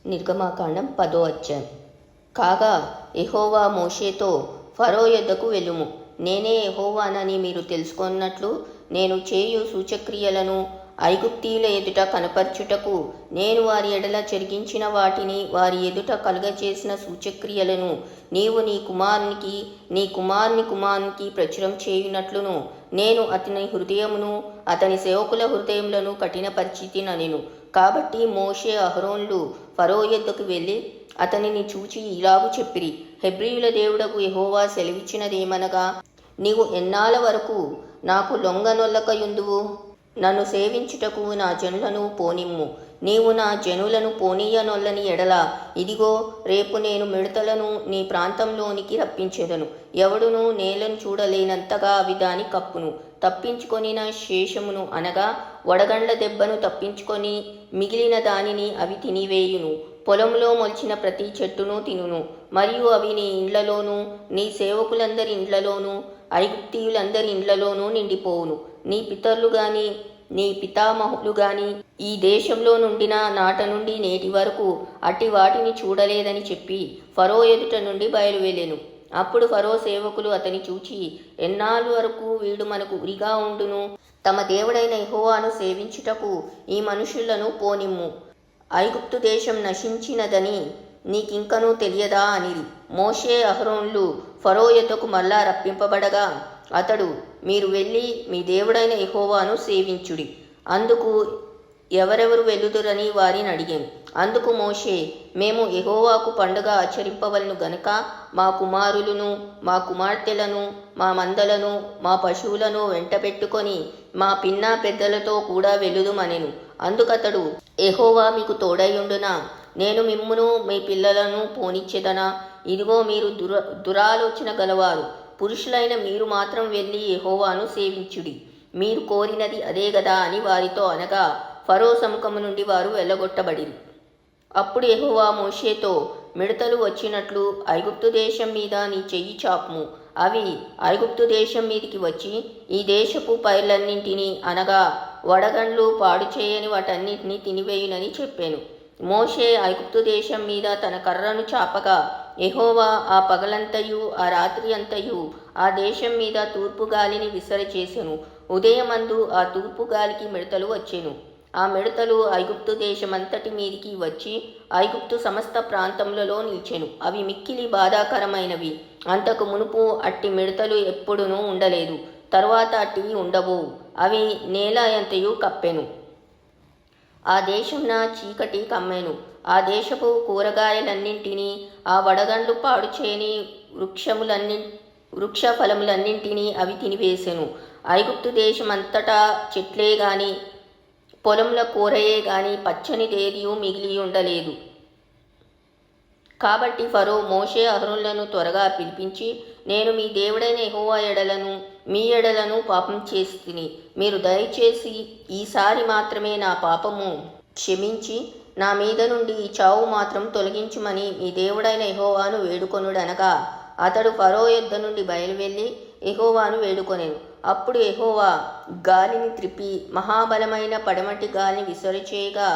నిర్గమాకాండం 10వ అధ్యాయం. కాగా యెహోవా మోషేతో, ఫరో యొద్దకు వెళ్ళుము, నేనే యెహోవానని మీరు తెలుసుకొన్నట్లు నేను చేయు సూచక్రియలను ఐగుప్తీయుల ఎదుట కనపరచుటకు నేను వారి ఎడల జరిగించిన వాటిని వారి ఎదుట కలుగచేసిన సూచక్రియలను నీవు నీ కుమారుని కుమారునికి ప్రచురం చేయునట్లును నేను అతని హృదయమును అతని సేవకుల హృదయములను కఠినపరిచితినెను. కాబట్టి మోషే అహరోన్లు ఫరో యొద్దకు వెళ్ళి అతనిని చూచి ఇలాగు చెప్పిరి, హెబ్రీయుల దేవుడకు యెహోవా సెలవిచ్చినదేమనగా, నీవు ఎన్నాళ్ళ వరకు నాకు లొంగనొల్లకయుందువు? నన్ను సేవించుటకు నా జనులను పోనిమ్ము. నీవు నా జనులను పోనీయనొల్లని ఎడల ఇదిగో రేపు నేను మిడతలను నీ ప్రాంతంలోనికి రప్పించెదను. ఎవడును నేలను చూడలేనంతగా అవి దాని కప్పును. తప్పించుకొనిన శేషమును అనగా వడగండ్ల దెబ్బను తప్పించుకొని మిగిలిన దానిని అవి తినివేయును. పొలంలో మొలిచిన ప్రతి చెట్టును తినును. మరియు అవి నీ ఇండ్లలోనూ నీ సేవకులందరి ఇండ్లలోనూ ఐగుప్తీయులందరి ఇండ్లలోనూ నిండిపోవును. నీ పితరులు గాని నీ పితామహులు గాని ఈ దేశంలో నుండిన నాట నుండి నేటి వరకు అట్టి వాటిని చూడలేదని చెప్పి ఫరో ఎదుట నుండి బయలువెళ్ళెను. అప్పుడు ఫరో సేవకులు అతని చూచి, ఎన్నాళ్ళు వరకు వీడు మనకు ఉరిగా ఉండును? తమ దేవుడైన యెహోవాను సేవించుటకు ఈ మనుషులను పోనిమ్ము. ఐగుప్తు దేశం నశించినదని నీకింకనూ తెలియదా అనిరి. మోషే అహరోన్లు ఫరో యొద్దకు మరలా రప్పింపబడగా అతడు, మీరు వెళ్ళి మీ దేవుడైన యెహోవాను సేవించుడి. అందుకు ఎవరెవరు వెళ్ళుదురని వారిని అడిగాను. అందుకు మోషే, మేము యెహోవాకు పండుగ ఆచరింపవలను గనుక మా కుమారులను మా కుమార్తెలను మా మందలను మా పశువులను వెంట పెట్టుకొని మా పిన్నా పెద్దలతో కూడా వెళ్ళుదుమనెను. అందుకతడు, యెహోవా మీకు తోడైయుండునా? నేను మిమ్మును మీ పిల్లలను పోనిచ్చెదనా? ఇదిగో మీరు దురాలోచన గలవారు. పురుషులైన మీరు మాత్రం వెళ్ళి యెహోవాను సేవించుడి. మీరు కోరినది అదే గదా అని వారితో అనగా ఫరో సముఖము నుండి వారు వెళ్ళగొట్టబడిరి. అప్పుడు యెహోవా మోషేతో, మిడతలు వచ్చినట్లు ఐగుప్తు దేశం మీద నీ చెయ్యి చాపుము. అవి ఐగుప్తు దేశం మీదికి వచ్చి ఈ దేశపు పైర్లన్నింటినీ అనగా వడగండ్లు పాడు చేయని వాటన్నిటినీ తినివేయునని చెప్పాను. మోషే ఐగుప్తు దేశం మీద తన కర్రను చాపగా యెహోవా ఆ పగలంతయు ఆ రాత్రి అంతయు ఆ దేశం మీద తూర్పు గాలిని విసరచేసెను. ఉదయమందు ఆ తూర్పు గాలికి మిడతలు వచ్చెను. ఆ మిడతలు ఐగుప్తు దేశమంతటి మీదికి వచ్చి ఐగుప్తు సమస్త ప్రాంతములలో నిల్చెను. అవి మిక్కిలి బాధాకరమైనవి. అంతకు మునుపు అట్టి మిడతలు ఎప్పుడునూ ఉండలేదు, తరువాత అట్టివి ఉండబోవు. అవి నేల అంతయు కప్పెను. ఆ దేశంన చీకటి కమ్మెను. ఆ దేశపు కూరగాయలన్నింటినీ ఆ వడగండ్లు పాడు చేయని వృక్ష ఫలములన్నింటినీ అవి తినివేసెను. ఐగుప్తు దేశమంతటా చెట్లే గాని పొలంల కూరయే గాని పచ్చనిదేదియూ మిగిలి ఉండలేదు. కాబట్టి ఫరో మోషే అహరోనులను త్వరగా పిలిపించి, నేను మీ దేవుడైన యెహోవా ఎడలను మీ ఎడలను పాపం చేస్తిని. మీరు దయచేసి ఈసారి మాత్రమే నా పాపము క్షమించి నా మీద నుండి ఈ చావు మాత్రం తొలగించుమని మీ దేవుడైన యెహోవాను వేడుకొనుడనగా అతడు ఫరో యొద్ద నుండి బయలువెళ్ళి యెహోవాను వేడుకొనెను. అప్పుడు యెహోవా గాలిని త్రిప్పి మహాబలమైన పడమటి గాలిని విసరిచేయగా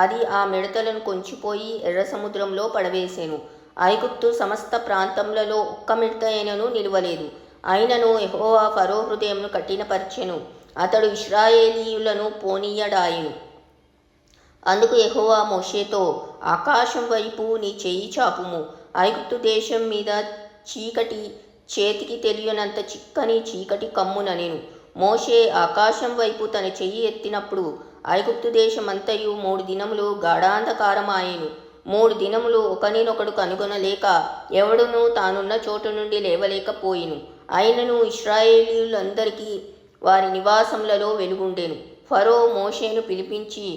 అది ఆ మిడతలను కొంచిపోయి ఎర్ర సముద్రంలో పడవేసెను. ఐగుప్తు సమస్త ప్రాంతములలో ఒక్క మిడత అయినను నిలువలేదు. అయినను యెహోవా ఫరో హృదయమును కఠినపరచెను. అతడు ఇశ్రాయేలీయులను పోనీయడాయెను. అందుకు యెహోవా మోషేతో, ఆకాశం వైపు నీ చెయ్యి చాపుము. ఐగుప్తు దేశం మీద చీకటి చేతికి తెలియనంత చిక్కని చీకటి కమ్ముననెను. మోషే ఆకాశం వైపు తన చెయ్యి ఎత్తినప్పుడు ఐగుప్తు దేశమంతయు 3 దినములు గాఢాంధకారమాయెను. 3 దినములు ఒకనినొకడు కనుగొనలేక ఎవడునూ తానున్న చోటు నుండి లేవలేకపోయిను. అయినను ఇశ్రాయేలీయులందరికీ వారి నివాసములలో వెలుగుండెను. ఫరో మోషేను పిలిపించి,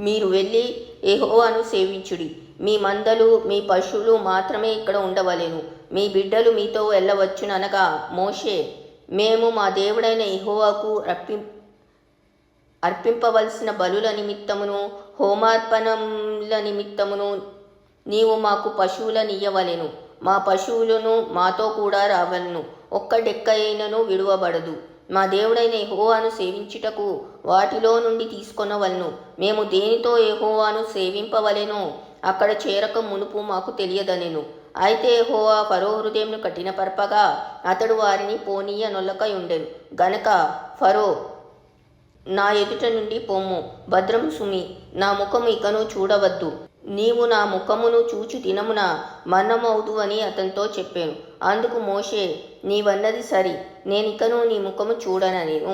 మీరు వెళ్ళి యెహోవాను సేవించుడి. మీ మందలు మీ పశువులు మాత్రమే ఇక్కడ ఉండవలెను. మీ బిడ్డలు మీతో వెళ్ళవచ్చుననగా మోషే, మేము మా దేవుడైన యెహోవాకు అర్పింపవలసిన బలుల నిమిత్తమును హోమార్పణముల నిమిత్తమును నీవు మాకు పశువులనియ్యవలెను. మా పశువులను మాతో కూడా రావలను. ఒక్క డెక్క అయినను విడువబడదు. మా దేవుడైన యెహోవాను సేవించుటకు వాటిలో నుండి తీసుకొనవలను. మేము దేనితో యెహోవాను సేవింపవలెనో అక్కడ చేరక మునుపు మాకు తెలియదనెను. అయితే యెహోవా ఫరో హృదయంను కఠినపరపగా అతడు వారిని పోనీయనొల్లకయుండెను గనక ఫరో, నా ఎదుట నుండి పొమ్ము, భద్రము సుమి, నా ముఖము ఇకను చూడవద్దు, నీవు నా ముఖమును చూచు దినమున మరణమవుదు అని అతనితో చెప్పాను. అందుకు మోషే, నీవన్నది సరి, నేనికను నీ ముఖము చూడననెను.